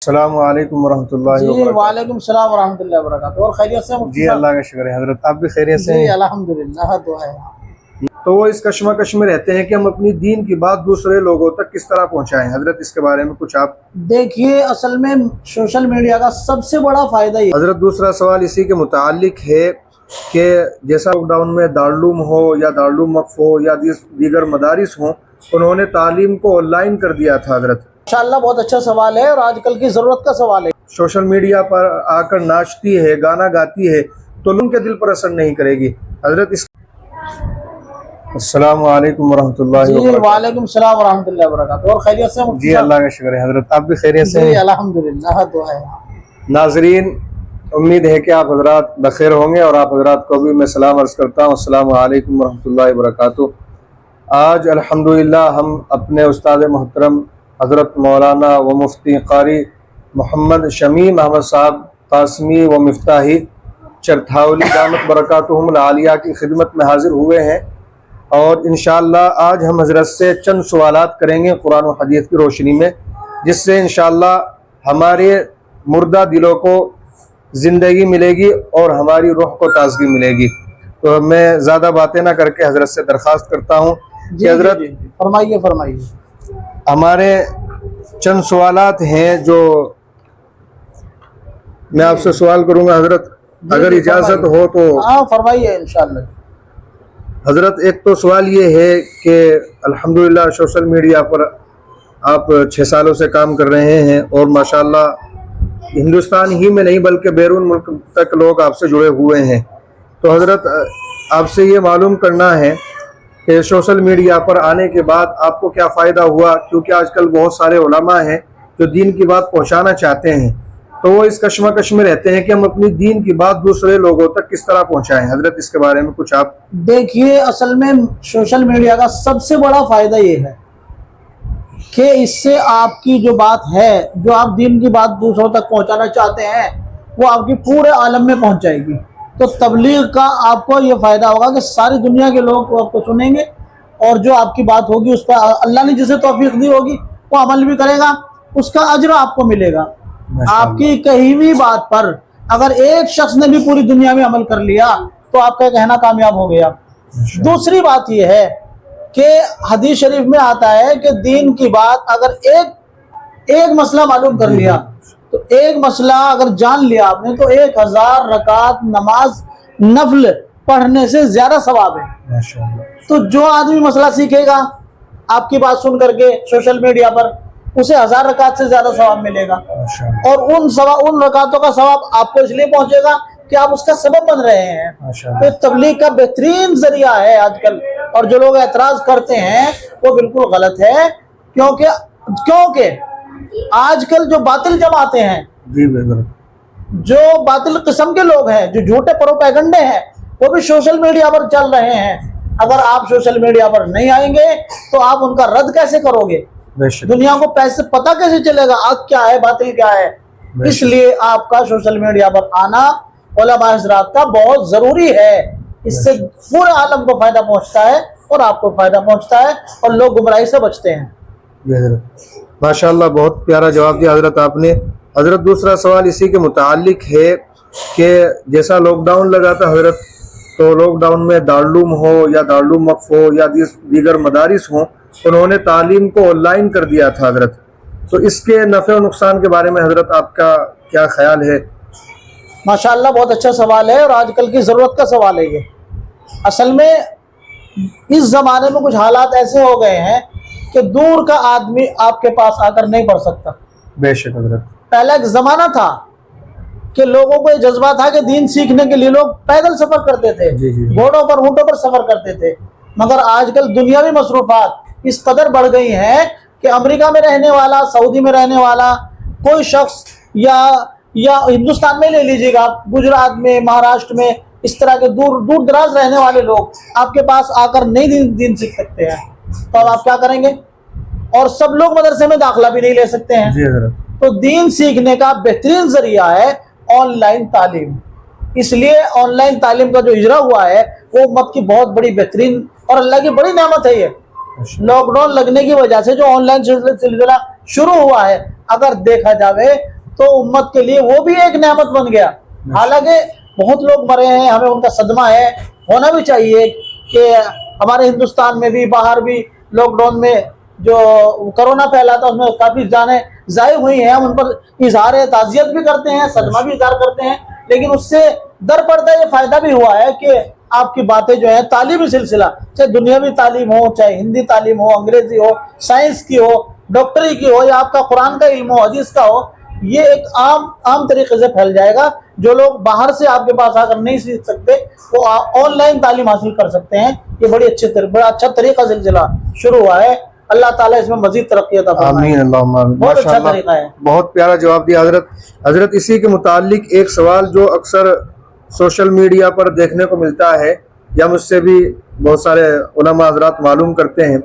السلام علیکم ورحمۃ اللہ جی وبرکاتہ۔ وعلیکم السلام ورحمۃ اللہ وبرکاتہ۔ اور خیریت سے ہیں مفتی جی صاحب؟ اللہ کا شکر ہے حضرت، آپ بھی خیریت سے جی ہیں؟ الحمدللہ، دعا ہے۔ تو وہ اس کشمکش میں رہتے ہیں کہ ہم اپنی دین کی بات دوسرے لوگوں تک کس طرح پہنچائیں، حضرت اس کے بارے میں کچھ آپ؟ دیکھیے، اصل میں سوشل میڈیا کا سب سے بڑا فائدہ یہ حضرت دوسرا سوال اسی کے متعلق ہے کہ جیسا لاک ڈاؤن میں دارالعلوم ہو یا دارالعلوم وقف ہو یا دیگر مدارس ہوں، انہوں نے تعلیم کو آن لائن کر دیا تھا حضرت۔ انشاءاللہ بہت اچھا سوال ہے اور آج کل کی ضرورت کا سوال ہے۔ سوشل میڈیا پر آ کر ناچتی ہے، گانا گاتی ہے تو لوگوں کے دل پر اثر نہیں کرے گی حضرت اس۔ السلام علیکم ورحمۃ اللہ جی وبرکاتہ۔ وعلیکم السلام ورحمۃ اللہ وبرکاتہ۔ اور خیریت سے ہیں مفتی جی صاحب؟ اللہ کا شکر ہے حضرت، آپ بھی خیریت سے جی ہیں؟ الحمدللہ، دعا ہے۔ ناظرین، امید ہے کہ آپ حضرات بخیر ہوں گے اور آپ حضرات کو بھی میں سلام عرض کرتا ہوں۔ السلام علیکم ورحمۃ اللہ وبرکاتہ۔ آج الحمدللہ ہم اپنے استاد محترم حضرت مولانا و مفتی قاری محمد شمیم احمد صاحب قاسمی و مفتاحی چرتھاولی دامت برکاتہم العالیہ کی خدمت میں حاضر ہوئے ہیں، اور انشاءاللہ آج ہم حضرت سے چند سوالات کریں گے قرآن و حدیث کی روشنی میں، جس سے انشاءاللہ ہمارے مردہ دلوں کو زندگی ملے گی اور ہماری روح کو تازگی ملے گی۔ تو میں زیادہ باتیں نہ کر کے حضرت سے درخواست کرتا ہوں جی کہ حضرت جی جی، فرمائیے فرمائیے۔ ہمارے چند سوالات ہیں جو میں آپ سے سوال کروں گا حضرت، اگر اجازت ہو تو۔ ہاں فرمائیے انشاءاللہ۔ حضرت ایک تو سوال یہ ہے کہ الحمدللہ سوشل میڈیا پر آپ 6 سالوں سے کام کر رہے ہیں، اور ماشاءاللہ ہندوستان ہی میں نہیں بلکہ بیرون ملک تک لوگ آپ سے جڑے ہوئے ہیں۔ تو حضرت آپ سے یہ معلوم کرنا ہے کہ سوشل میڈیا پر آنے کے بعد آپ کو کیا فائدہ ہوا، کیونکہ آج کل بہت سارے علماء ہیں جو دین کی بات پہنچانا چاہتے ہیں، تو وہ اس کشمکش میں رہتے ہیں کہ ہم اپنی دین کی بات دوسرے لوگوں تک کس طرح پہنچائیں، حضرت اس کے بارے میں کچھ آپ؟ دیکھیے، اصل میں سوشل میڈیا کا سب سے بڑا فائدہ یہ ہے کہ اس سے آپ کی جو بات ہے، جو آپ دین کی بات دوسروں تک پہنچانا چاہتے ہیں، وہ آپ کی پورے عالم میں پہنچ جائے گی۔ تو تبلیغ کا آپ کو یہ فائدہ ہوگا کہ ساری دنیا کے لوگ آپ کو سنیں گے، اور جو آپ کی بات ہوگی اس پر اللہ نے جسے توفیق دی ہوگی وہ عمل بھی کرے گا، اس کا اجر آپ کو ملے گا۔ آپ کی کہی ہوئی بات پر اگر ایک شخص نے بھی پوری دنیا میں عمل کر لیا تو آپ کا کہنا کامیاب ہو گیا۔ دوسری بات یہ ہے کہ حدیث شریف میں آتا ہے کہ دین کی بات اگر ایک مسئلہ معلوم کر لیا، تو ایک مسئلہ اگر جان لیا آپ نے، تو 1000 رکعت نماز نفل پڑھنے سے زیادہ ثواب ہے۔ تو جو آدمی مسئلہ سیکھے گا آپ کی بات سن کر کے سوشل میڈیا پر، اسے 1000 رکعت سے زیادہ ثواب ملے گا، اور ان رکعتوں کا ثواب آپ کو اس لیے پہنچے گا کہ آپ اس کا سبب بن رہے ہیں۔ تو تبلیغ کا بہترین ذریعہ ہے آج کل، اور جو لوگ اعتراض کرتے ہیں وہ بالکل غلط ہے، کیونکہ آج کل جو باطل جماعتیں ہیں، جو باطل قسم کے لوگ ہیں، جو جھوٹے پروپیگنڈے ہیں، وہ بھی سوشل میڈیا پر چل رہے ہیں۔ اگر آپ سوشل میڈیا پر نہیں آئیں گے تو آپ ان کا رد کیسے کرو گے؟ دنیا کو پتہ کیسے چلے گا حق کیا ہے باطل کیا ہے؟ اس لیے آپ کا سوشل میڈیا پر آنا علماء حضرات کا بہت ضروری ہے۔ اس سے پورے عالم کو فائدہ پہنچتا ہے اور آپ کو فائدہ پہنچتا ہے، اور لوگ گمراہی سے بچتے ہیں۔ ماشاءاللہ بہت پیارا جواب دیا حضرت آپ نے۔ حضرت دوسرا سوال اسی کے متعلق ہے کہ جیسا لاک ڈاؤن لگا تھا حضرت، تو لاک ڈاؤن میں دارالعلوم ہو یا دارالعلوم وقف ہو یا دیگر مدارس ہوں، انہوں نے تعلیم کو آن لائن کر دیا تھا حضرت۔ تو اس کے نفع و نقصان کے بارے میں حضرت آپ کا کیا خیال ہے؟ ماشاءاللہ بہت اچھا سوال ہے، اور آج کل کی ضرورت کا سوال ہے یہ۔ اصل میں اس زمانے میں کچھ حالات ایسے ہو گئے ہیں کہ دور کا آدمی آپ کے پاس آ کر نہیں پڑھ سکتا۔ بے شک حضرت۔ پہلا ایک زمانہ تھا کہ لوگوں کو یہ جذبہ تھا کہ دین سیکھنے کے لیے لوگ پیدل سفر کرتے تھے، گھوڑوں پر اونٹوں پر سفر کرتے تھے، مگر آج کل دنیاوی مصروفات اس قدر بڑھ گئی ہیں کہ امریکہ میں رہنے والا، سعودی میں رہنے والا کوئی شخص، یا ہندوستان میں لے لیجیے گا، گجرات میں، مہاراشٹر میں، اس طرح کے دور دراز رہنے والے لوگ آپ کے پاس آ کر نہیں دین سیکھ سکتے ہیں، تو اب آپ کیا کریں گے؟ اور سب لوگ مدرسے میں داخلہ بھی نہیں لے سکتے ہیں۔ تو دین سیکھنے کا بہترین ذریعہ ہے آن لائن تعلیم۔ اس لیے آن لائن تعلیم کا جو اجرا ہوا ہے وہ امت کی بہت بڑی بہترین اور اللہ کی بڑی نعمت ہے۔ یہ لاک ڈاؤن لگنے کی وجہ سے جو آن لائن سلسلہ شروع ہوا ہے، اگر دیکھا جاوے तो उम्मत के लिए वो भी एक नेमत बन गया। हालांकि बहुत लोग मरे हैं, हमें उनका सदमा है, होना भी चाहिए कि हमारे हिंदुस्तान में भी बाहर भी लॉकडाउन में जो कोरोना फैला था उसमें काफ़ी जानें ज़ाय हुई हैं, हम उन पर इजहार ताज़ियत भी करते हैं, सदमा भी इजहार करते हैं, लेकिन उससे दर पड़ता ये फ़ायदा भी हुआ है कि आपकी बातें जो है तालीमी सिलसिला, चाहे दुनियावी तालीम हो, चाहे हिंदी तालीम हो, अंग्रेजी हो, साइंस की हो, डॉक्टरी की हो, या आपका कुरान का इल्म हो, हदीस का हो, ये एक आम तरीके से फैल जाएगा। जो लोग बाहर से आपके पास आकर नहीं सीख सकते वो ऑनलाइन तालीम हासिल कर सकते हैं। ये बड़ा अच्छा तरीका सिलसिला शुरू हुआ है। अल्लाह ताला इसमें मजीद तरक्की अता फरमाए। आमीन अल्लाहुम्मा आमीन। बहुत अच्छा माशाअल्लाह, तरीका है। बहुत प्यारा जवाब दिया हजरत। इसी के मुतालिक एक सवाल जो अक्सर सोशल मीडिया पर देखने को मिलता है या मुझसे भी बहुत सारे उलमा हजरात मालूम करते हैं,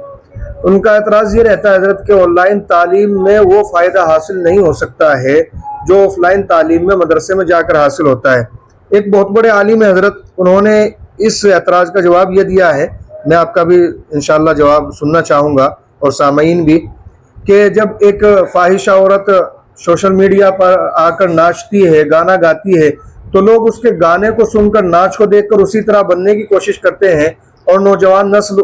उनका एतराज़ ये रहता है हजरत कि ऑनलाइन तालीम में वो फ़ायदा हासिल नहीं हो सकता है जो ऑफलाइन तालीम में मदरसे में जाकर हासिल होता है। एक बहुत बड़े आलिम है हजरत, उन्होंने इस एतराज़ का जवाब ये दिया है, मैं आपका भी इंशाअल्लाह जवाब सुनना चाहूँगा और सामईन भी, कि जब एक फाहिशा औरत सोशल मीडिया पर आकर नाचती है, गाना गाती है, तो लोग उसके गाने को सुनकर, नाच को देखकर उसी तरह बनने की कोशिश करते हैं और नौजवान नस्ल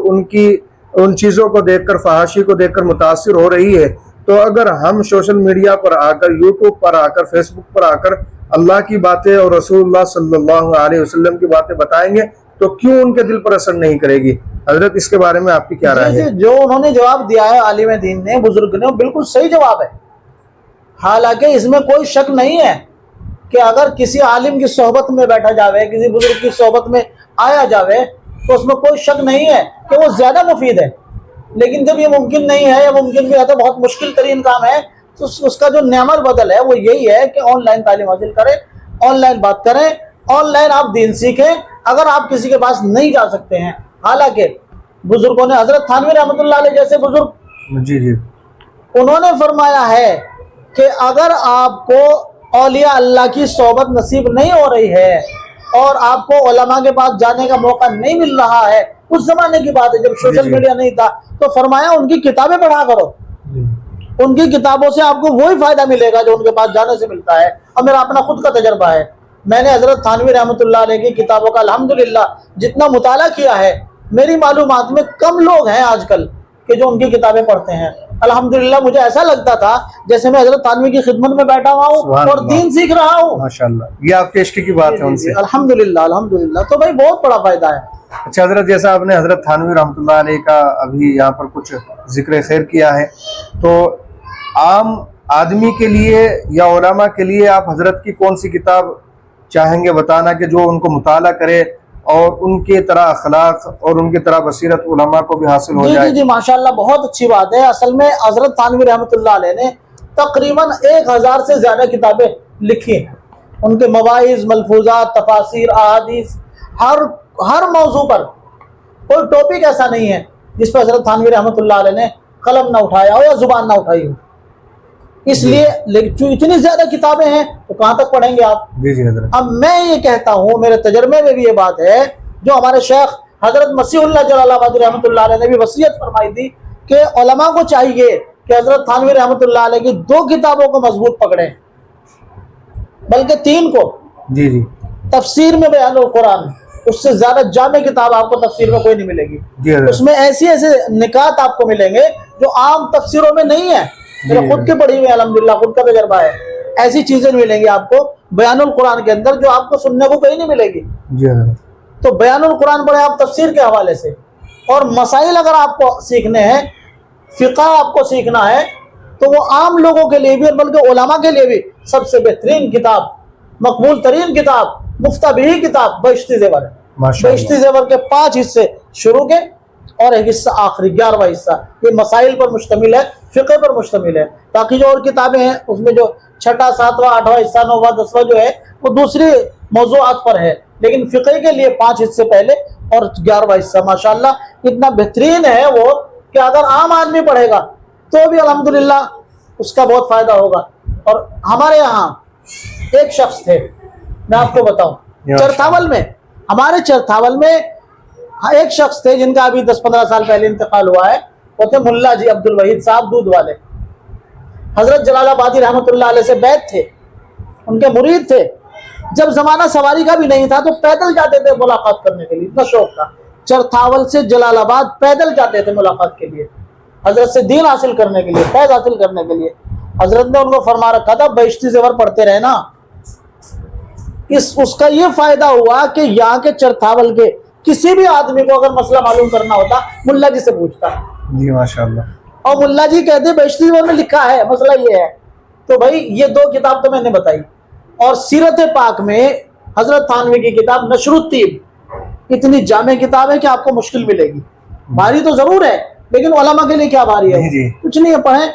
उन चीज़ों को देखकर, फहाशी को देखकर मुतासिर हो रही है। तो अगर हम सोशल मीडिया पर आकर, यूट्यूब पर आकर, फेसबुक पर आकर अल्लाह की बातें और रसूलुल्लाह सल्लल्लाहु अलैहि वसल्लम की बातें बताएंगे तो क्यों उनके दिल पर असर नहीं करेगी? हजरत इसके बारे में आपकी क्या राय है? जो उन्होंने जवाब दिया है आलिम दीन ने, बुजुर्ग ने, बिल्कुल सही जवाब है। हालांकि इसमें कोई शक नहीं है कि अगर किसी आलिम की सोहबत में बैठा जावे, किसी बुजुर्ग की सोहबत में आया जावे, तो उसमें कोई शक नहीं है कि वो ज्यादा मुफीद है। लेकिन जब ये मुमकिन नहीं है, या मुमकिन भी है तो बहुत मुश्किल तरीन काम है, तो उसका जो नेमल बदल है वो यही है कि ऑनलाइन तालीम हासिल करें, ऑनलाइन बात करें, ऑनलाइन आप दीन सीखें अगर आप किसी के पास नहीं जा सकते हैं। हालांकि बुजुर्गों ने, हजरत थानवी रहमतुल्लाह अलैह जैसे बुजुर्ग, जी जी, उन्होंने फरमाया है कि अगर आपको औलिया अल्लाह की सोहबत नसीब नहीं हो रही है और आपको उलमा के पास जाने का मौका नहीं मिल रहा है, उस जमाने की बात है जब सोशल मीडिया नहीं था, तो फरमाया उनकी किताबें पढ़ा करो, उनकी किताबों से आपको वही फायदा मिलेगा जो उनके पास जाने से मिलता है। और मेरा अपना खुद का तजर्बा है, मैंने हजरत थानवी रहमतुल्लाह अलैह की किताबों का अल्हम्दुलिल्लाह जितना मुताला किया है, मेरी मालूमात में कम लोग हैं आजकल कि जो उनकी किताबें पढ़ते हैं। अल्हम्दुलिल्लाह मुझे ऐसा लगता था जैसे मैं हजरत थानवी की खिदमत में बैठा हुआ हूँ और दीन सीख रहा हूँ। माशाअल्लाह, ये आपके इश्क की बात है उनसे। अल्हम्दुलिल्लाह अल्हम्दुलिल्लाह, तो भाई बहुत बड़ा फायदा है। अच्छा हजरत, जैसा आपने हजरत थानवी रहमतुल्लाह अलैह का अभी यहाँ पर कुछ जिक्र खैर किया है, तो आम आदमी के लिए या उलमा के लिए आप हजरत की कौन सी किताब चाहेंगे बताना कि जो उनको मुताला करे और उनके तरह अखलाक और उनके तरह बसीरत उलमा को भी हासिल हो जाए? जी जी, माशाअल्लाह, बहुत अच्छी बात है। असल में हजरत थानवी रहमतुल्लाह अलैह ने तकरीबन 1000 से ज्यादा किताबें लिखी हैं। उनके मवाइज, मलफूजात, तफासिर, अहादीस, हर मौजू पर कोई टॉपिक ऐसा नहीं है जिस पर हजरत थानवी रहमतुल्लाह अलैह ने कलम ना उठाया हो या जुबान ना उठाई हो। इसलिए इतनी ज्यादा किताबें हैं तो कहाँ तक पढ़ेंगे आप? अब मैं ये कहता हूँ, मेरे तजर्बे में भी ये बात है, जो हमारे शेख हजरत मसीहुल्लाह जलालाबादी रहमतुल्लाह अलैह ने भी वसीयत फरमाई थी कि उलमा को चाहिए कि हजरत थानवी रहमतुल्लाह अलैह की 2 किताबों को मजबूत पकड़े, बल्कि 3 को। जी जी, तफसीर में बयानुल कुरान, उससे ज्यादा जामे किताब आपको तफसीर में कोई नहीं मिलेगी। उसमें ऐसे ऐसे निकात आपको मिलेंगे जो आम तफसीरों में नहीं है। मेरे खुद के पढ़ी हुई अल्हम्दुलिल्लाह, खुद का तजर्बा है। ऐसी चीजें मिलेंगी आपको बयानुल कुरान के अंदर जो आपको सुनने को कहीं नहीं मिलेगी। तो बयानुल कुरान पढ़े आप तफसीर के हवाले से, और मसाइल अगर आपको सीखने हैं, फिक़ा आपको सीखना है, तो वो आम लोगों के लिए भी और बल्कि उलमा के लिए भी सबसे बेहतरीन किताब, मकबूल तरीन किताब, मुफ्ताबिही किताब बहिश्ती ज़ेवर है। बहिश्ती ज़ेवर के 5 हिस्से शुरू के और एक हिस्सा आखिरी 11वां हिस्सा, ये मसाइल पर मुश्तमिल है, फ़िक़े पर मुश्तमिल है। बाकी जो और किताबें हैं उसमें जो 6वां, 7वां, 8वां हिस्सा, 9वां, 10वां जो है वो दूसरी मौज़ूआत पर है, लेकिन फ़िक़े के लिए 5 हिस्से पहले और 11वां हिस्सा माशाअल्लाह इतना बेहतरीन है वो कि अगर आम आदमी पढ़ेगा तो भी अल्हम्दुलिल्लाह उसका बहुत फ़ायदा होगा। और हमारे यहाँ एक शख्स थे, मैं आपको बताऊँ, चरथावल में, हमारे चरथावल में एक शख्स थे जिनका अभी 10-15 साल पहले इंतकाल हुआ है। वो थे मुल्ला जी अब्दुल वहीद साहब दूध वाले। حضرت جلال آبادی رحمۃ اللہ علیہ سے بیعت تھے، ان کے مرید تھے. جب زمانہ سواری کا بھی نہیں تھا تو پیدل جاتے تھے ملاقات کرنے کے لیے، اتنا شوق تھا. چرتھاول سے جلال آباد پیدل جاتے تھے ملاقات کے لیے، حضرت سے دین حاصل کرنے کے لیے، فیض حاصل کرنے کے لیے. حضرت نے ان کو فرما رکھا تھا بہشتی زیور پڑھتے رہنا. اس کا یہ فائدہ ہوا کہ یہاں کے چرتھاول کے کسی بھی آدمی کو اگر مسئلہ معلوم کرنا ہوتا ملا جی سے پوچھتا. جی ماشاءاللہ. اور ملا جی کہتے بہشتی زیور میں لکھا ہے، مسئلہ یہ ہے. تو بھائی یہ دو کتاب تو میں نے بتائی. اور سیرت پاک میں حضرت تھانوی کی کتاب نشر الطیب اتنی جامع کتاب ہے کہ آپ کو مشکل ملے گی. بھاری تو ضرور ہے لیکن علماء کے لیے کیا بھاری ہے؟ کچھ نہیں ہے. پڑھیں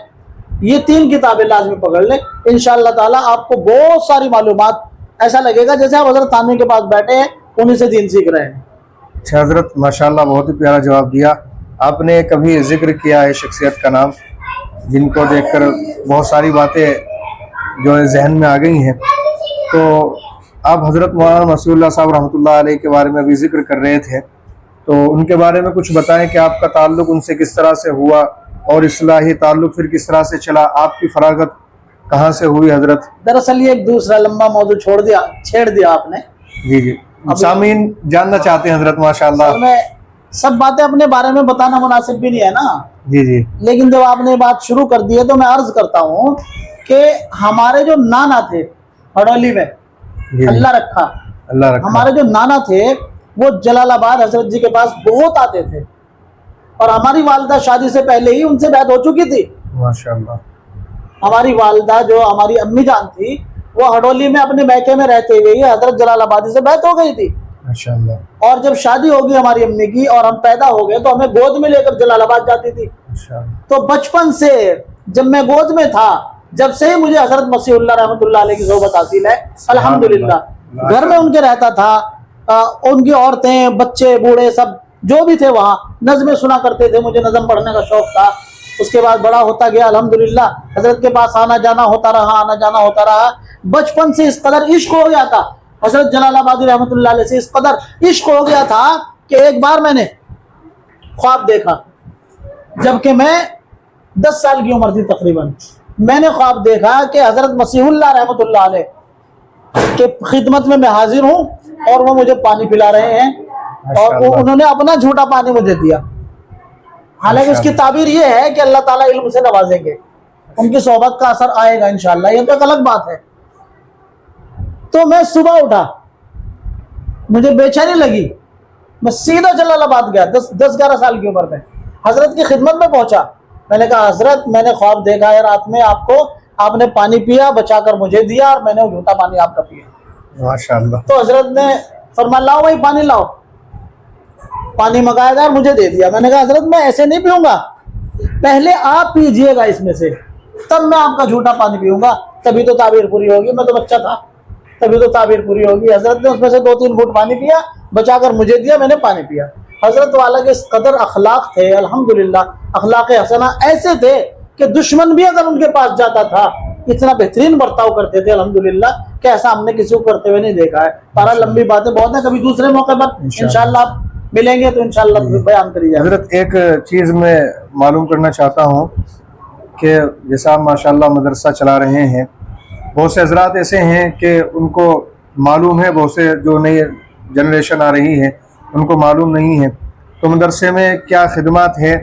یہ 3 کتابیں لازمی پکڑ لیں، انشاءاللہ تعالیٰ آپ کو بہت ساری معلومات، ایسا لگے گا جیسے آپ حضرت تھانوی کے پاس بیٹھے ہیں انہیں سے دین سیکھ رہے ہیں. اچھا حضرت ماشاءاللہ بہت ہی پیارا جواب دیا. آپ نے کبھی ذکر کیا ہے شخصیت کا نام جن کو دیکھ کر بہت ساری باتیں جو ذہن میں آ گئی ہیں، تو آپ حضرت مولانا مسیح اللہ صاحب رحمۃ اللہ علیہ کے بارے میں ابھی ذکر کر رہے تھے، تو ان کے بارے میں کچھ بتائیں کہ آپ کا تعلق ان سے کس طرح سے ہوا اور اصلاحی تعلق پھر کس طرح سے چلا، آپ کی فراغت کہاں سے ہوئی حضرت؟ دراصل یہ ایک دوسرا لمبا موضوع چھیڑ دیا آپ نے. جی جی سامعین جاننا چاہتے ہیں حضرت ماشاءاللہ. میں سب باتیں اپنے بارے میں بتانا مناسب بھی نہیں ہے نا. جی جی. لیکن جب آپ نے بات شروع کر دی ہے تو میں عرض کرتا ہوں کہ ہمارے جو نانا تھے ہڑولی میں، اللہ رکھا، ہمارے جو نانا تھے وہ جلال آباد حضرت جی کے پاس بہت آتے تھے. اور ہماری والدہ شادی سے پہلے ہی ان سے بیعت ہو چکی تھی ماشاءاللہ. ہماری والدہ جو ہماری امی جان تھی وہ ہڑولی میں اپنے میکے میں رہتے ہوئے ہی حضرت جلال آبادی سے بیعت ہو گئی تھی ماشاءاللہ. اور جب شادی ہوگی ہماری امی کی اور ہم پیدا ہو گئے تو ہمیں گود میں لے کر جلال آباد جاتی تھی. تو بچپن سے جب میں گود میں تھا جب سے ہی مجھے حضرت مسیح اللہ رحمۃ اللہ علیہ کی صحبت حاصل ہے الحمدللہ. گھر میں ان کے رہتا تھا، ان کی عورتیں بچے بوڑھے سب جو بھی تھے وہاں نظمیں سنا کرتے تھے. مجھے نظم پڑھنے کا شوق تھا. اس کے بعد بڑا ہوتا گیا الحمدللہ، حضرت کے پاس آنا جانا ہوتا رہا. بچپن سے اس قدر عشق ہو گیا تھا حضرت جلال آبادی رحمۃ اللہ علیہ سے، اس قدر عشق ہو گیا تھا کہ ایک بار میں نے خواب دیکھا جبکہ میں 10 سال کی عمر تھی تقریباً. میں نے خواب دیکھا کہ حضرت مسیح اللہ رحمۃ اللہ علیہ کے خدمت میں حاضر ہوں اور وہ مجھے پانی پلا رہے ہیں اور انہوں نے اپنا جھوٹا پانی مجھے دیا. حالانکہ اس کی تعبیر یہ ہے کہ اللہ تعالیٰ علم سے نوازیں گے، ان کی صحبت کا اثر آئے گا انشاءاللہ، یہ تو ایک الگ بات ہے. تو میں صبح اٹھا، مجھے بے چینی لگی، میں سیدھا جلال آباد گیا 10-11 سال کی عمر میں. حضرت کی خدمت میں پہنچا. میں نے کہا حضرت میں نے خواب دیکھا ہے رات میں آپ نے پانی پیا بچا کر مجھے دیا اور میں نے جھوٹا پانی آپ کا پیا ماشاءاللہ. تو حضرت نے فرمایا لاؤ بھائی پانی لاؤ. پانی منگایا گیا اور مجھے دے دیا. میں نے کہا حضرت میں ایسے نہیں پیوں گا، پہلے آپ پیجئے گا اس میں سے تب میں آپ کا جھوٹا پانی پیوں گا، تبھی تو تعبیر پوری ہوگی. میں تو بچہ تھا، تبھی تو تعبیر پوری ہوگی. حضرت نے اس میں سے 2-3 گھونٹ پانی پیا بچا کر مجھے دیا، میں نے پانی پیا. حضرت والا کے اس قدر اخلاق تھے الحمدللہ، اخلاق حسنہ ایسے تھے کہ دشمن بھی اگر ان کے پاس جاتا تھا اتنا بہترین برتاؤ کرتے تھے الحمدللہ کہ ایسا ہم نے کسی کو کرتے ہوئے نہیں دیکھا ہے. پارا لمبی باتیں بہت ہیں، کبھی دوسرے موقع پر انشاءاللہ آپ ملیں گے تو انشاءاللہ بیان کری جائے. حضرت ایک چیز میں معلوم کرنا چاہتا ہوں کہ جیسا آپ ماشاءاللہ مدرسہ چلا رہے ہیں، بہت سے حضرات ایسے ہیں کہ ان کو معلوم ہے، بہت سے جو نئی جنریشن آ رہی ہے ان کو معلوم نہیں ہے. تو مدرسے میں کیا خدمات ہے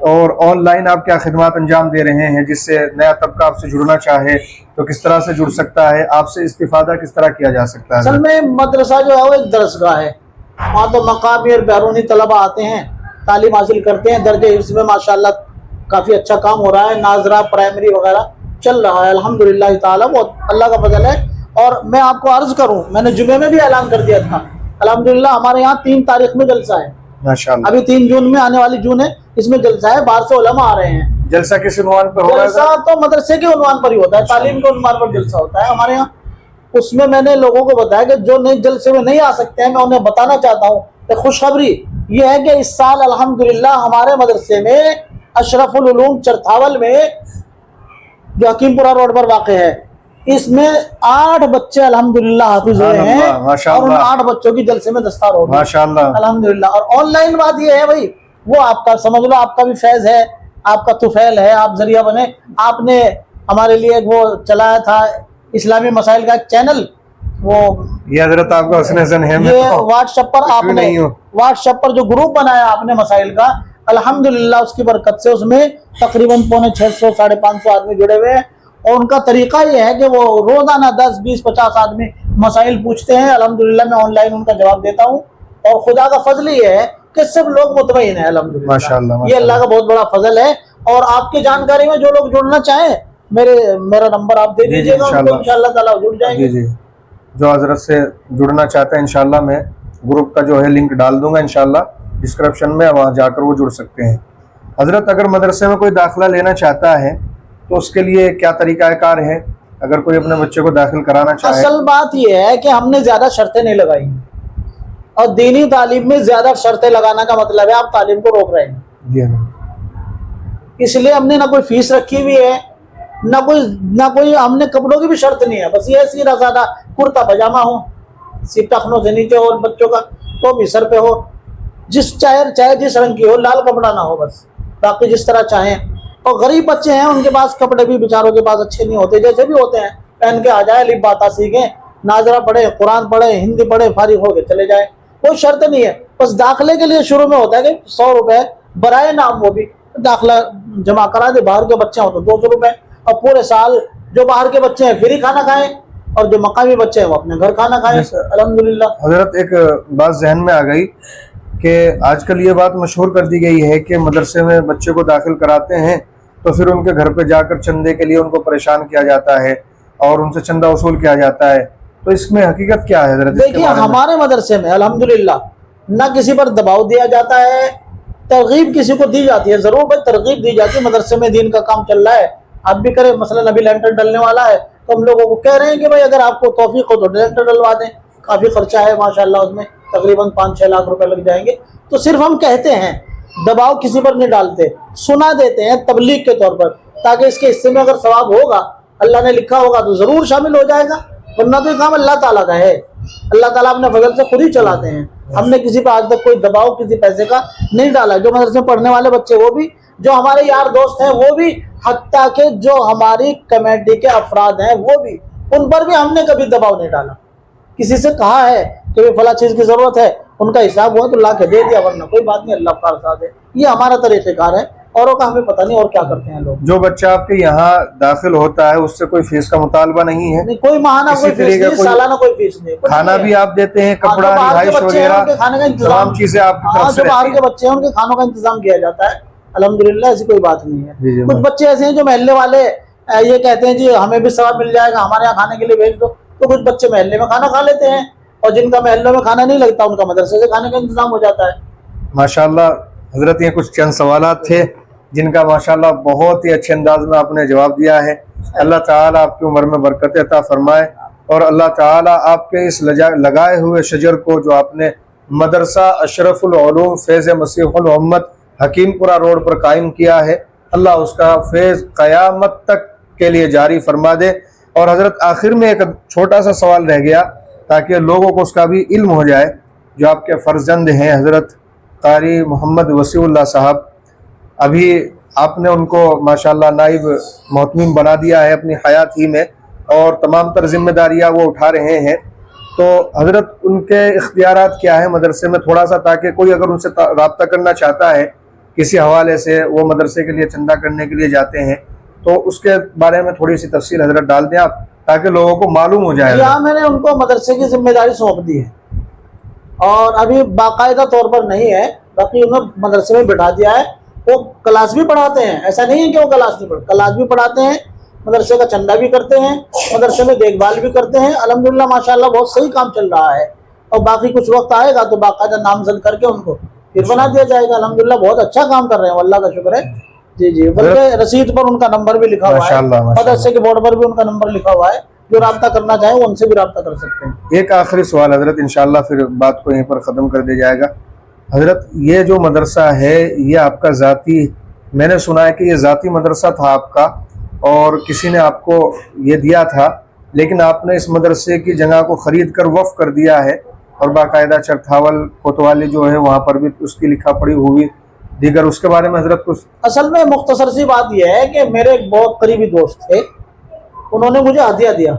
اور آن لائن آپ کیا خدمات انجام دے رہے ہیں، جس سے نیا طبقہ آپ سے جڑنا چاہے تو کس طرح سے جڑ سکتا ہے، آپ سے استفادہ کس طرح کیا جا سکتا ہے؟ اصل میں مدرسہ جو ہے وہ ایک درسگاہ ہے، وہاں تو مقامی اور بیرونی طلبہ آتے ہیں، تعلیم حاصل کرتے ہیں. درجہ حفظ میں ماشاءاللہ کافی اچھا کام ہو رہا ہے، ناظرہ پرائمری وغیرہ چل رہا ہے الحمدللہ تعالیٰ، بہت اللہ کا فضل ہے. اور میں آپ کو عرض کروں، میں نے جمعے میں بھی اعلان کر دیا تھا الحمدللہ ہمارے یہاں 3 تاریخ میں جلسہ ہے ماشاءاللہ. ابھی 3 جون میں آنے والی جون ہے، اس میں جلسہ ہے، باہر سے علماء آ رہے ہیں. جلسہ کس عنوان پر ہوگا؟ جلسہ تو مدرسے کے عنوان پر ہی ہوتا ہے، تعلیم کے عنوان پر جلسہ ہوتا ہے ہمارے یہاں. اس میں نے لوگوں کو بتایا کہ جو نئے جلسے میں نہیں آ سکتے ہیں میں انہیں بتانا چاہتا ہوں کہ خوشخبری یہ ہے کہ اس سال الحمدللہ ہمارے مدرسے میں اشرف العلوم چرتھاول میں جو حکیم پورہ روڈ پر واقع ہے، اس میں 8 بچے الحمدللہ حافظ ہوئے ہیں اور ان 8 بچوں کی جلسے میں دستار ہو گئی ماشاءاللہ الحمدللہ. اور آن لائن بات یہ ہے بھائی وہ آپ کا سمجھ لو آپ کا بھی فیض ہے، آپ کا طفیل ہے، آپ ذریعہ بنے. آپ نے हमारे लिए एक वो चलाया था इस्लामी मसाइल का एक चैनल, वो ये हजरत आपका हुस्न हसन है। मैं ये तो व्हाट्सएप पर कुछ भी आपने नहीं हूँ। व्हाट्सएप पर जो ग्रुप बनाया आपने मसाइल का, अल्हम्दुलिल्लाह उसकी बरकत से उसमें तकरीबन 650 550 आदमी जुड़े हुए हैं। और उनका तरीका ये है कि वो रोजाना 10 20 50 आदमी मसाइल पूछते हैं। अल्हम्दुलिल्लाह मैं ऑनलाइन उनका जवाब देता हूँ, और खुदा का फजल ये है कि सब लोग मुतमईन है अल्हम्दुलिल्लाह। माशाअल्लाह, ये अल्लाह का बहुत बड़ा फजल है। और आपकी जानकारी में जो लोग जुड़ना चाहें, मेरा नंबर आप दे जी, जी, दीजिएगा उनको, इंशाअल्लाह। इंशाअल्लाह ताला जुड़ जी जाएंगे। जी, जो हजरत से जुड़ना चाहते हैं इंशाल्लाह मैं ग्रुप का जो है लिंक डाल दूंगा इंशाल्लाह डिस्क्रिप्शन में, वहाँ जाकर वो जुड़ सकते हैं। हजरत अगर मदरसे में कोई दाखिला लेना चाहता है तो उसके लिए क्या तरीक़ाकार है, अगर कोई अपने बच्चे को दाखिल कराना चाहे? असल बात यह है कि हमने ज्यादा शर्तें नहीं लगाई, और दीनी तालीम में ज्यादा शर्तें लगाने का मतलब है आप तालीम को रोक रहे हैं। जी हाँ, इसलिए हमने ना कोई फीस रखी हुई है, ना कोई हमने कपड़ों की भी शर्त नहीं है। बस ये सीधा साधा कुर्ता पजामा हो, सिर्फ टखनों से नीचे हो, बच्चों का तो भी सर पे हो, चाहे जिस रंग की हो, लाल कपड़ा ना हो बस, बाकी जिस तरह चाहें। और गरीब बच्चे हैं उनके पास कपड़े भी बेचारों के पास अच्छे नहीं होते, जैसे भी होते हैं पहन के आ जाए, लिप बाता सीखें, नाजरा पढ़े, कुरान पढ़े, हिंदी पढ़े, फारिग हो के चले जाए, कोई शर्त नहीं है। बस दाखिले के लिए शुरू में होता है कि 100 रुपए बराए नाम, वो भी दाखिला जमा करा दे। बाहर के बच्चे हो तो 200 रुपए, और पूरे साल जो बाहर के बच्चे हैं फ्री खाना खाएं, और जो मकामी बच्चे हैं वो अपने घर खाना खाएं। अल्हम्दुलिल्लाह। हजरत एक बात जहन में आ गई कि आजकल ये बात मशहूर कर दी गई है कि मदरसे में बच्चे को दाखिल कराते हैं तो फिर उनके घर पे जाकर चंदे के लिए उनको परेशान किया जाता है और उनसे चंदा वसूल किया जाता है। तो इसमें हकीकत क्या है हजरत? देखिए हमारे मदरसे में अल्हम्दुलिल्लाह ना किसी पर दबाव दिया जाता है, तरगीब किसी को दी जाती है, जरूर भाई तरगीब दी जाती है। मदरसे में दीन का काम चल रहा है, आप भी करें। मसलन अभी लेंटर डलने वाला है तो हम लोगों को कह रहे हैं कि भाई अगर आपको तौफीक हो तो लेंटर डलवा दें, काफ़ी खर्चा है माशाल्लाह, उसमें तकरीबन 5-6 लाख रुपए लग जाएंगे। तो सिर्फ हम कहते हैं, दबाव किसी पर नहीं डालते, सुना देते हैं तबलीग के तौर पर, ताकि इसके हिस्से में अगर सवाब होगा, अल्लाह ने लिखा होगा तो ज़रूर शामिल हो जाएगा, वरना तो ये काम अल्लाह ताला का है। अल्लाह ताला अपने फजल से खुद ही चलाते हैं। हमने किसी पर आज तक कोई दबाव किसी पैसे का नहीं डाला। जो मदरसे में पढ़ने वाले बच्चे वो भी, जो हमारे यार दोस्त हैं वो भी, हत्ता के जो हमारी कमेटी के अफराद हैं वो भी, उन पर भी हमने कभी दबाव नहीं डाला। किसी से कहा है कि भाई फला चीज़ की ज़रूरत है, उनका हिसाब हुआ तो ला के दे दिया, वरना कोई बात नहीं, अल्लाह का साथ है। ये हमारा तरीक़ेकार है, औरों का हमें पता नहीं और क्या करते हैं लोग। जो बच्चा आपके यहाँ दाखिल होता है उससे कोई फीस का मुतालबा नहीं है? नहीं, कोई माहाना कोई फीस नहीं, सालाना कोई फीस नहीं, खाना भी आप देते हैं, कपड़ा, रिहाइश वगैरह, खाने का इंतजाम, तमाम चीजें आपकी तरफ से जो बाहर रहती के बच्चे हैं उनके खानों का इंतजाम किया जाता है। अल्हम्दुलिल्लाह ऐसी कोई बात नहीं जी, जी, है। कुछ बच्चे ऐसे हैं जो महल्ले वाले ये कहते हैं जी हमें भी सवाब मिल जाएगा, हमारे यहाँ खाने के लिए भेज दो, तो कुछ बच्चे महल्ले में खाना खा लेते हैं, और जिनका महल्ले में खाना नहीं लगता उनका मदरसे से खाने का इंतजाम हो जाता है। माशाल्लाह हजरत, ये कुछ चंद सवालात थे जिनका माशाल्लाह बहुत ही अच्छे अंदाज में आपने जवाब दिया है। अल्लाह ताला आपकी उम्र में बरकत अता फरमाए, और अल्लाह ताला आपके इस लगाए हुए शजर को जो आपने मदरसा अशरफुल उलूम फैज़ मसीहुल मोहम्मद हकीमपुरा रोड पर कायम किया है, अल्लाह उसका फैज़ क़यामत तक के लिए जारी फरमा दे। और हजरत आखिर में एक छोटा सा सवाल रह गया ताकि लोगों को उसका भी इल्म हो जाए। जो आपके फ़र्जंद हैं हजरत कारी मोहम्मद वसीउल्लाह साहब, अभी आपने उनको माशाल्लाह नाइब मोहतमिम बना दिया है अपनी हयात ही में, और तमाम तर जिम्मेदारियाँ वो उठा रहे हैं। तो हजरत उनके इख्तियारात क्या है मदरसे में, थोड़ा सा, ताकि कोई अगर उनसे रब्ता करना चाहता है किसी हवाले से, वो मदरसे के लिए चंदा करने के लिए जाते हैं, तो उसके बारे में थोड़ी सी तफसील हजरत डाल दें आप, ताकि लोगों को मालूम हो जाए। यहाँ मैंने उनको मदरसे की जिम्मेदारी सौंप दी है, और अभी बाकायदा तौर पर नहीं है, बाकी उन्हें मदरसे में बिठा दिया है। वो क्लास भी पढ़ाते हैं, ऐसा नहीं है कि वो क्लास नहीं पढ़ते, क्लास भी पढ़ाते हैं, मदरसे का चंदा भी करते हैं, मदरसे में देखभाल भी करते हैं। अल्हम्दुलिल्लाह माशाल्लाह बहुत सही काम चल रहा है। और बाकी कुछ वक्त आएगा तो बाकायदा नामजद करके उनको फिर बना दिया जाएगा। अल्हम्दुलिल्लाह बहुत अच्छा काम कर रहे हैं, अल्लाह का शुक्र है। जी जी, बल्कि रसीद पर उनका नंबर भी लिखा हुआ है, मदरसे के बोर्ड पर भी उनका नंबर लिखा हुआ है, जो राब्ता करना चाहे वो उनसे भी राब्ता कर सकते हैं। एक आखिरी सवाल हजरत, इंशाल्लाह फिर बात को यहीं पर ख़त्म कर दिया जाएगा। हजरत, ये जो मदरसा है ये आपका ज़ाती, मैंने सुना है कि ये ज़ाती मदरसा था आपका, और किसी ने आपको ये दिया था, लेकिन आपने इस मदरसे की जगह को ख़रीद कर वफ़ कर दिया है, और बाकायदा चरथावल कोतवाली जो है वहाँ पर भी उसकी लिखा पढ़ी हुई दीगर, उसके बारे में हजरत कुछ? असल में मुख्तसर सी बात यह है कि मेरे एक बहुत करीबी दोस्त थे, उन्होंने मुझे हदिया दिया।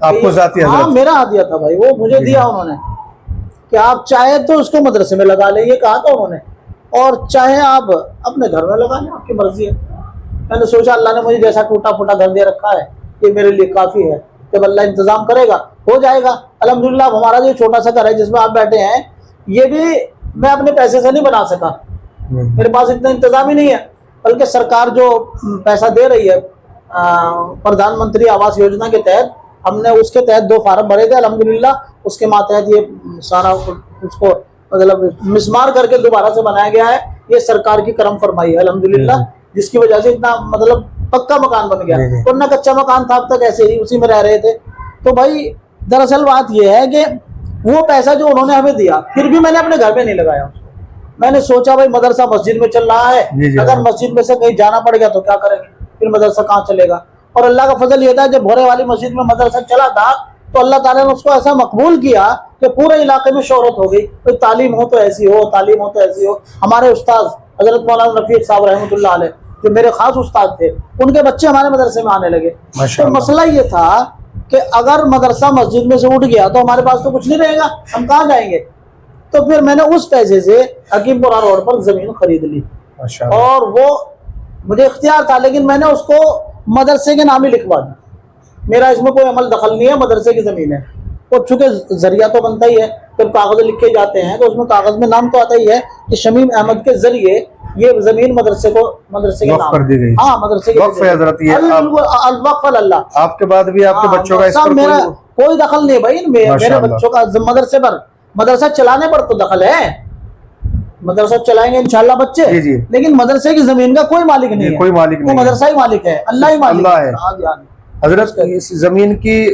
आपको जाती हाँ, हजरत? मेरा हदिया था भाई, वो मुझे दिया उन्होंने कि आप चाहे तो उसको मदरसे में लगा लें, ये कहा था उन्होंने, और चाहे आप अपने घर में लगा लें, आपकी मर्जी है। मैंने सोचा अल्लाह ने मुझे जैसा टूटा फूटा घर दे रखा है, ये मेरे लिए काफ़ी है, जब अल्लाह इंतज़ाम करेगा हो जाएगा। अल्हम्दुलिल्लाह हमारा जो छोटा सा घर है जिसमें आप बैठे हैं, ये भी मैं अपने पैसे से नहीं बना सका, मेरे पास इतना इंतज़ाम ही नहीं है, बल्कि सरकार जो पैसा दे रही है प्रधानमंत्री आवास योजना के तहत, हमने उसके तहत 2 फार्म भरे थे, अल्हम्दुलिल्लाह उसके मातहत ये सारा उसको मतलब मिसमार करके दोबारा से बनाया गया है। ये सरकार की करम फरमाई है अल्हम्दुलिल्लाह, जिसकी वजह से इतना मतलब पक्का मकान बन गया, वरना कच्चा मकान था अब तक ऐसे ही उसी में रह रहे थे। तो भाई दरअसल बात यह है कि वो पैसा जो उन्होंने हमें दिया, फिर भी मैंने अपने घर में नहीं लगाया उसको। मैंने सोचा भाई मदरसा मस्जिद में चल रहा है, अगर मस्जिद में से कहीं जाना पड़ गया तो क्या करेंगे, फिर मदरसा कहाँ चलेगा। और अल्लाह का फजल ये था, जब भोरे वाली मस्जिद में मदरसा चला था तो अल्लाह ताला ने उसको ऐसा मकबूल किया कि पूरे इलाके में शोहरत हो गई, कोई तालीम हो तो ऐसी हो, तालीम हो तो ऐसी हो। हमारे उस्ताद हजरत मौलाना रफीक साहब रहमतुल्लाह अलैह, जो मेरे खास उस्ताद थे, उनके बच्चे हमारे मदरसे में आने लगे। तो मसला ये था कि अगर मदरसा मस्जिद में से उठ गया तो हमारे पास तो कुछ नहीं रहेगा, हम कहाँ जाएंगे। तो फिर मैंने उस पैसे से हकीमपुरा रोड पर जमीन खरीद ली, और वो मुझे इख्तियार था, लेकिन मैंने उसको मदरसे के नाम ही लिखवा दी। मेरा इसमें कोई अमल दखल नहीं है, मदरसे की ज़मीन है। तो चूँकि जरिया तो बनता ही है, जब कागज़ लिखे जाते हैं तो उसमें कागज़ में नाम तो आता ही है कि शमीम अहमद के जरिए ये ज़मीन मदरसे के नाम कर दी गई। हाँ, मदरसे के वक्फ है हज़रत, ये वक्फ अल्लाह। आपके बाद भी आपके बच्चों का इस पर मेरा कोई दखल नहीं भाई, मेरे बच्चों का मदरसे पर, मदरसा चलाने पर तो दखल है, मदरसा चलाएंगे इंशाल्लाह बच्चे, लेकिन मदरसे की जमीन का कोई मालिक नहीं है, कोई मालिक नहीं, मदरसा ही मालिक है, अल्लाह ही मालिक है। हजरत इस जमीन की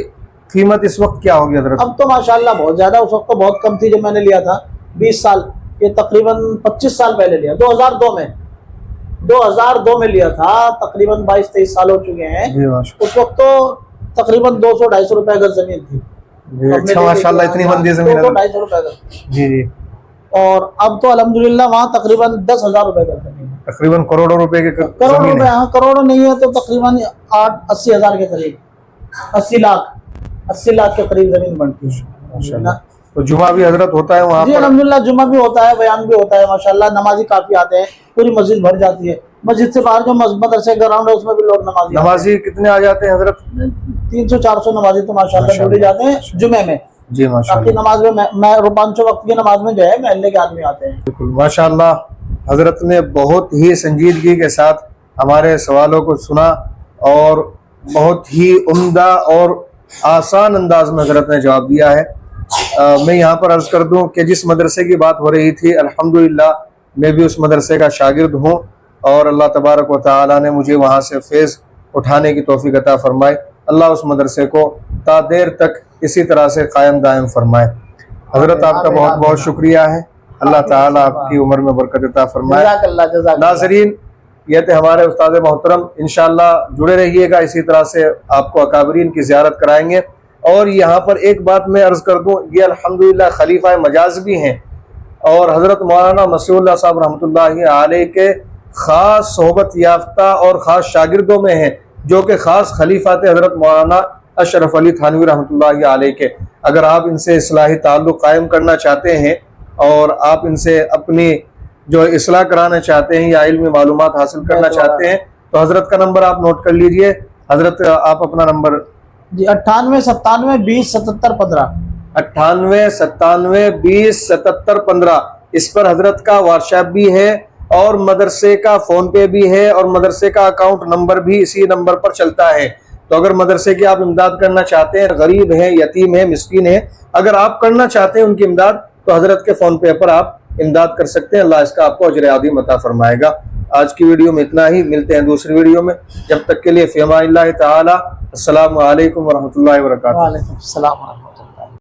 कीमत इस वक्त क्या होगी हजरत? अब तो माशाल्लाह बहुत ज्यादा, उस वक्त तो बहुत कम थी जब मैंने लिया था, 20 साल, ये तकरीबन 25 साल पहले लिया, 2002 में लिया था, तकरीबन 22-23 साल हो चुके हैं। उस वक्त तो तकरीबन 200-250 रुपए गज जमीन थी। अच्छा माशाल्लाह, इतनी मंदी जमीन, 200-250 रुपए गज। जी। और अब तो अल्हम्दुलिल्लाह वहाँ तकरीबन 10,000 रुपए गज जमीन, तकरीबन करोड़ों रुपए के, करोड़ रुपए, हाँ करोड़ों नहीं है तो तकरीबन 8-80 हज़ार के करीब, 80 लाख के करीब जमीन बनती है। तो जुमा भी हजरत होता है वहाँ जी अल्हम्दुलिल्लाह, जुमा भी होता है, बयान भी होता है माशाल्लाह, नमाजी काफी आते हैं, पूरी मस्जिद भर जाती है। मस्जिद से बाहर जो मदरसे ग्राउंड है उसमें भी लोग नमाजी कितने आ जाते हैं हजरत? 300-400 नमाजी तो माशाल्लाह जुड़े जाते हैं जुमे में। जी माशाल्लाह, नमाज में मैं 5 वक्त की नमाज में जो है महल्ले के आदमी आते हैं। बिल्कुल माशाल्लाह, हजरत ने बहुत ही संजीदगी के साथ हमारे सवालों को सुना और बहुत ही उम्दा और आसान अंदाज में हजरत ने जवाब दिया है। मैं यहाँ पर अर्ज कर दूं कि जिस मदरसे की बात हो रही थी, अल्हम्दुलिल्लाह मैं भी उस मदरसे का शागिर्द हूँ, और अल्लाह तबारक व तआला ने मुझे वहाँ से फैज़ उठाने की तौफीक अता फरमाए। अल्लाह उस मदरसे को ता देर तक इसी तरह से कायम दायम फरमाए। हजरत आपका बहुत बहुत शुक्रिया है, अल्लाह ताला आपकी उम्र में बरकत अता फरमाए। नाज़रीन, ये थे हमारे उस्ताद मोहतरम, इंशाअल्लाह जुड़े रहिएगा, इसी तरह से आपको अकाबरीन की ज़ियारत कराएंगे। और यहाँ पर एक बात मैं अर्ज़ कर दूँ, ये अल्हम्दुलिल्लाह खलीफा मजाज भी हैं, और हज़रत मौलाना मसीहुल्लाह साहब रहमतुल्लाहि अलैह के ख़ास सोहबत याफ्ता और ख़ास शागिर्दों में हैं, जो कि ख़ास खलीफा थे हज़रत मौलाना अशरफ अली थानवी रहमतुल्लाहि अलैह के। अगर आप इनसे इस्लाही ताल्लुक़ कायम करना चाहते हैं और आप इनसे अपनी जो इस्लाह कराना चाहते हैं या इल्मी मालूमात हासिल करना चाहते हैं, तो हज़रत का नंबर आप नोट कर लीजिए। हज़रत आप अपना नंबर जी 98 97 20 77 15, 98 97 20 77 15, इस पर हजरत का व्हाट्सएप भी है और मदरसे का फ़ोन पे भी है, और मदरसे का अकाउंट नंबर भी इसी नंबर पर चलता है। तो अगर मदरसे की आप इमदाद करना चाहते हैं, गरीब हैं, यतीम हैं, मिस्कीन हैं, अगर आप करना चाहते हैं उनकी इमदाद, तो हजरत के फ़ोन पे पर आप इमदाद कर सकते हैं। अल्लाह इसका आपको अजर अज़ीम अता फरमाएगा। आज की वीडियो में इतना ही, मिलते हैं दूसरी वीडियो में, जब तक के लिए फ़ी अमानिल्लाह ताला। अस्सलामु अलैकुम व रहमतुल्लाहि व बरकातुहू। वालेकुम अस्सलाम।